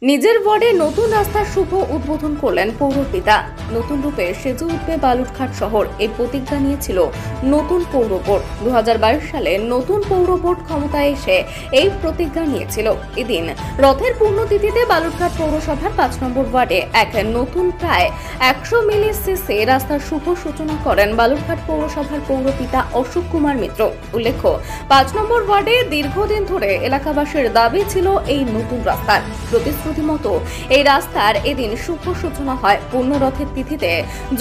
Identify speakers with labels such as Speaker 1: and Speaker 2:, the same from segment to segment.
Speaker 1: নিজের ওয়ার্ডে নতুন রাস্তার শুভ উদ্বোধন করলেন পৌরপিতা। নতুন রূপে সেজে উঠবে বালুরঘাট শহর, এই প্রতিজ্ঞা নিয়েছিল নতুন পৌর বোর্ড। 2022 সালে নতুন পৌর বোর্ড ক্ষমতায় এসে এই প্রতিজ্ঞা নিয়েছিল। এদিন রথের পূর্ণতিথিতে বালুরঘাট পৌরসভার 5 নম্বর ওয়ার্ডে এক নতুন প্রায় 100 মিলি সিসি রাস্তার শুভ সূচনা করেন বালুরঘাট পৌরসভার পৌরপিতা অশোক কুমার মিত্র। উল্লেখ্য, 5 নম্বর ওয়ার্ডে দীর্ঘদিন ধরে এলাকাবাসীর দাবি ছিল এই নতুন রাস্তার। প্রতিশ্রুতি মতো এই রাস্তার এদিন শুভ সূচনা হয়। পূর্ণরথের তিথিতে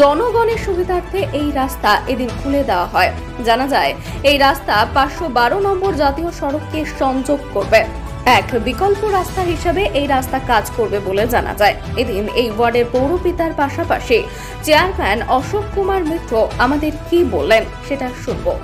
Speaker 1: জনগণের সুবিধার্থে এই রাস্তা এদিন খুলে দেওয়া হয়। জানা যায়, এই রাস্তা 512 নম্বর জাতীয় সড়ককে সংযোগ করবে। এক বিকল্প রাস্তা হিসেবে এই রাস্তা কাজ করবে বলে জানা যায়। এদিন এই ওয়ার্ডের পৌরপিতার পাশাপাশি চেয়ারম্যান অশোক কুমার মিত্র আমাদের কি বললেন সেটা শুনবো।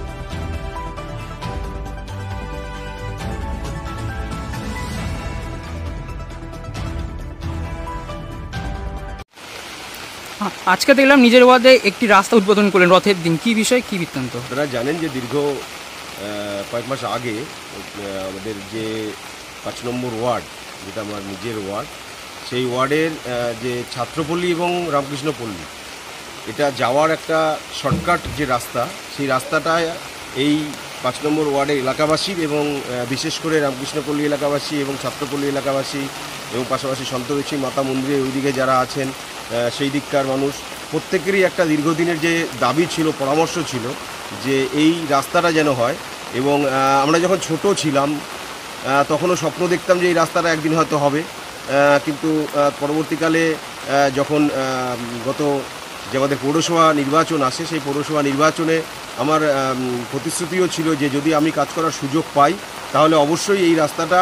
Speaker 2: আজকে দেখলাম নিজের ওয়ার্ডে একটি রাস্তা উদ্বোধন করলেন রথের দিন, কি বিষয়, কি বৃত্তান্ত?
Speaker 3: আপনারা জানেন যে দীর্ঘ কয়েক মাস আগে আমাদের যে 5 নম্বর ওয়ার্ড, যেটা আমার নিজের ওয়ার্ড, সেই ওয়ার্ডের যে ছাত্রপল্লী এবং রামকৃষ্ণপল্লী, এটা যাওয়ার একটা শর্টকাট যে রাস্তা, সেই রাস্তাটা এই 5 নম্বর ওয়ার্ডের এলাকাবাসীর এবং বিশেষ করে রামকৃষ্ণপল্লী এলাকাবাসী এবং ছাত্রপল্লী এলাকাবাসী এবং পাশাপাশি সন্তোষী মাতা মন্দিরের ওইদিকে যারা আছেন সেই দিককার মানুষ প্রত্যেকেরই একটা দীর্ঘদিনের যে দাবি ছিল, পরামর্শ ছিল যে এই রাস্তাটা যেন হয়। এবং আমরা যখন ছোট ছিলাম তখনও স্বপ্ন দেখতাম যে এই রাস্তাটা একদিন হয়তো হবে, কিন্তু পরবর্তীকালে যখন গত যে আমাদের পৌরসভা নির্বাচন আসে, সেই পৌরসভা নির্বাচনে আমার প্রতিশ্রুতিও ছিল যে যদি আমি কাজ করার সুযোগ পাই তাহলে অবশ্যই এই রাস্তাটা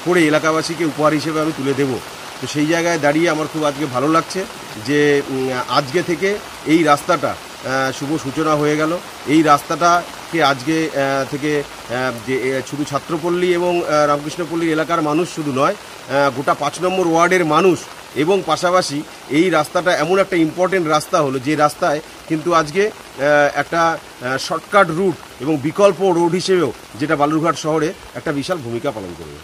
Speaker 3: করে এলাকাবাসীকে উপহার হিসেবে আমি তুলে দেব। তো সেই জায়গায় দাঁড়িয়ে আমার খুব আজকে ভালো লাগছে যে আজকে থেকে এই রাস্তাটা শুভ সূচনা হয়ে গেল। এই রাস্তাটাকে আজকে থেকে যে শুধু ছাত্রপল্লী এবং রামকৃষ্ণপল্লী এলাকার মানুষ শুধু নয়, গোটা 5 নম্বর ওয়ার্ডের মানুষ এবং পাশাপাশি এই রাস্তাটা এমন একটা ইম্পর্টেন্ট রাস্তা হলো যে রাস্তায় কিন্তু আজকে একটা শর্টকাট রুট এবং বিকল্প রোড হিসেবেও যেটা বালুরঘাট শহরে একটা বিশাল ভূমিকা পালন করবে।